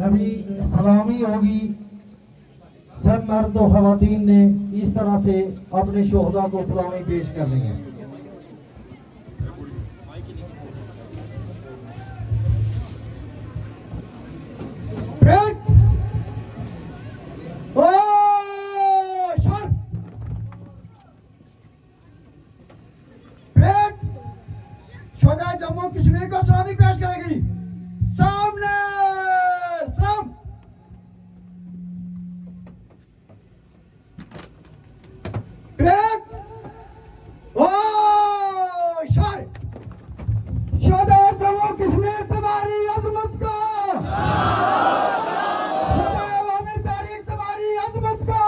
ابھی سلامی ہوگی، سب مرد و خواتین نے اس طرح سے اپنے شہداء کو سلامی پیش کرنی ہے۔ شہداء جموں کشمیر کو سلامی پیش کرے گی۔ سامنے سلام۔ شہداء جموں کشمیر تمہاری عظمت کو، شہداء عوامی تاریخ تمہاری عظمت کو،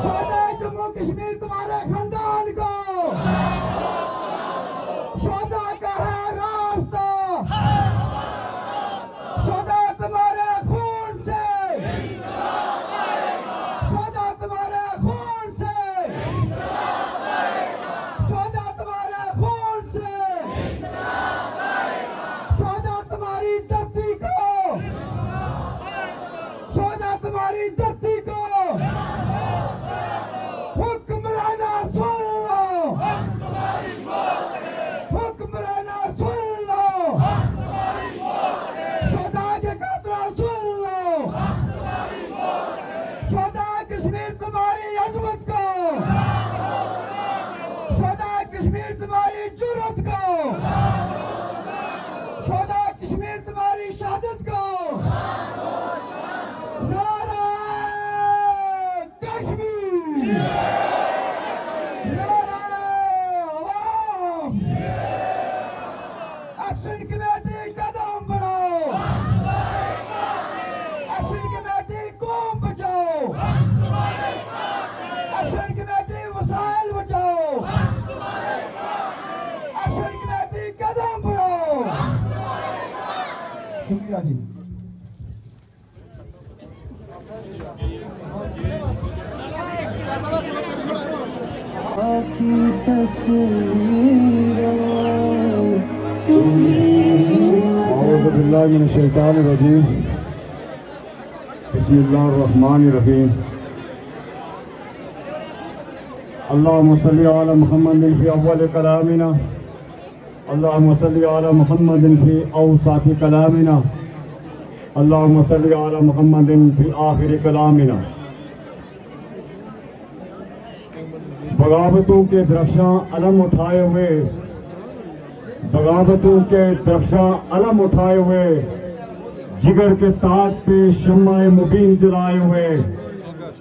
شہداء جموں کشمیر تمہارے خاندان کو، شہداء کا ہے راستہ، شہداء تمہارے خون سے، شہداء تمہارے خون سے، شہداء تمہارے خون سے، شہداء تمہاری دھرتی کو، شہداء تمہاری دھرتی کو، حکمرانہ سن لو، حکمرانہ سن لو، شہداء کے قاتل سن لو، شہداء کشمیر تمہاری عظمت کو، شہداء کشمیر تمہاری جرأت کو، شہداء کشمیر تمہاری شہادت کو، نعرہ کشمیر، نعرہ عوام، ایکشن کمیٹی قدم بڑھاؤ، ایکشن کمیٹی قوم بچاؤ، ایکشن کمیٹی وسائل بچاؤ، ایکشن کمیٹی قدم بڑھاؤ۔ شکریہ جی۔ کی تصویروں اعوذ باللہ من الشیطان الرجیم، بسم اللہ الرحمن الرحیم، اللہم صلی علی محمد فی اول کلامنا، اللہم صلی علی محمد فی اوسط کلامنا، اللہم صلی علی محمد فی آخر کلامنا۔ بغاوتوں کے درخشاں علم اٹھائے ہوئے، بغاوتوں کے درخشاں علم اٹھائے ہوئے، جگر کے تاج پہ شمع مبین جلائے ہوئے،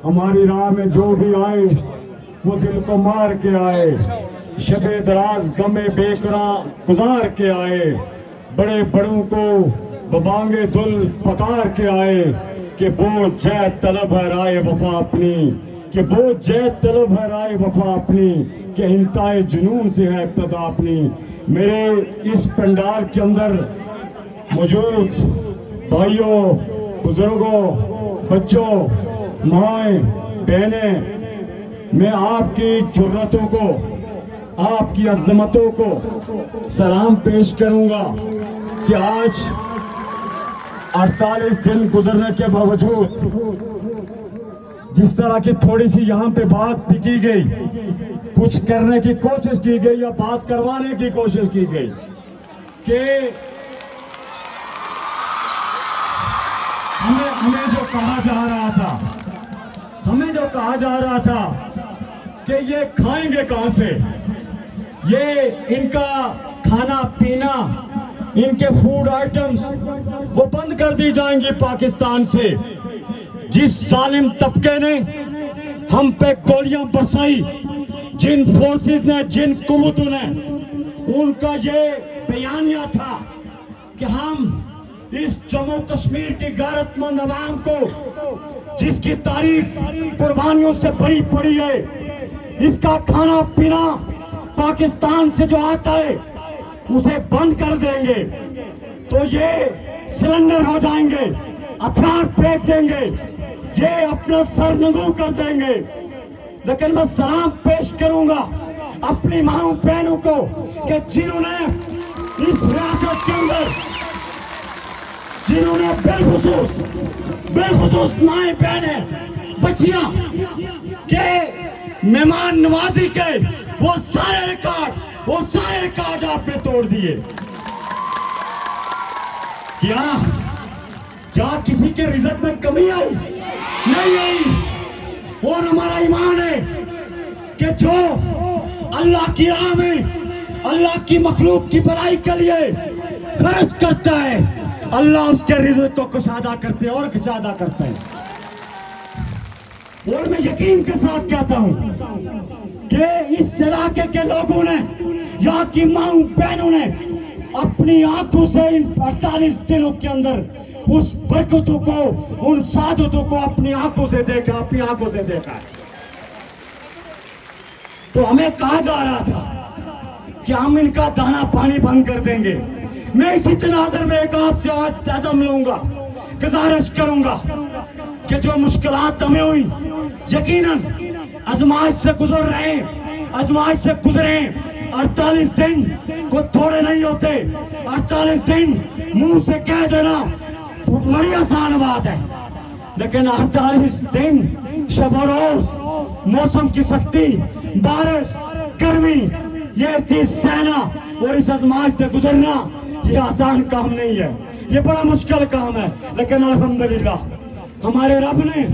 ہماری راہ میں جو بھی آئے وہ دل کو مار کے آئے، شب دراز غم بے قرار گزار کے آئے، بڑے بڑوں کو ببانگے دل پکار کے آئے کہ وہ جے طلب ہے رائے وفا اپنی، کہ وہ جے طلب ہے رائے وفا اپنی، کہ انتہائی جنون سے ہے ابتدا اپنی۔ میرے اس پنڈال کے اندر موجود بھائیوں، بزرگوں، بچوں، مائیں، بہنیں، میں آپ کی جرأتوں کو، آپ کی عظمتوں کو سلام پیش کروں گا کہ آج 48 دن گزرنے کے باوجود جس طرح کی تھوڑی سی یہاں پہ بات بھی کی گئی، کچھ کرنے کی کوشش کی گئی یا بات کروانے کی کوشش کی گئی کہ ہمیں جو کہا جا رہا تھا، ہمیں جو کہا جا رہا تھا کہ یہ کھائیں گے کہاں سے، یہ ان کا کھانا پینا، ان کے فوڈ آئٹمز وہ بند کر دی جائیں گی پاکستان سے۔ جس ظالم طبقے نے ہم پہ گولیاں برسائی، جن فورسز نے، جن قوتوں نے، ان کا یہ بیانیہ تھا کہ ہم اس جموں کشمیر کی غیرت مند عوام کو، جس کی تاریخ قربانیوں سے بھری پڑی ہے، اس کا کھانا پینا پاکستان سے جو آتا ہے اسے بند کر دیں گے تو یہ سلنڈر ہو جائیں گے، ہتھیار پھینک دیں گے، یہ اپنا سر نگو کر دیں گے۔ لیکن میں سلام پیش کروں گا اپنی ماؤں بہنوں کو کہ جنہوں نے اس ریاست کے اندر جنہوں نے بالخصوص مائیں بہنیں بچیاں کے مہمان نوازی کے وہ سارے ریکارڈ آپ نے توڑ دیے. کیا کسی کے رزق میں کمی آئی؟ نہیں آئی. اور ہمارا ایمان ہے کہ جو اللہ کی راہ میں اللہ کی مخلوق کی بھلائی کے لیے خرچ کرتا ہے اللہ اس کے رزق کو کشادہ کرتے اور کشادہ کرتے ہیں. اور میں یقین کے ساتھ کہتا ہوں کہ اس علاقے کے لوگوں نے یہاں کی ماؤں بہنوں نے اپنی آنکھوں سے ان 48 دنوں کے اندر اس برکتوں کو ان سعادتوں کو اپنی آنکھوں سے دیکھا. تو ہمیں کہا جا رہا تھا کہ ہم ان کا دانا پانی بند کر دیں گے. میں اسی تناظر میں ایک آپ سے آج عزم لوں گا, گزارش کروں گا کہ جو مشکلات ہمیں ہوئی یقیناً آزمائش سے گزرے 48 دن کو تھوڑے نہیں ہوتے. 48 دن منہ سے کہہ دینا بڑی آسان بات ہے, لیکن 48 دن شب و روز موسم کی سختی, بارش, گرمی, یہ چیز سہنا اور اس آزمائش سے گزرنا یہ آسان کام نہیں ہے, یہ بڑا مشکل کام ہے. لیکن الحمدللہ ہمارے رب نے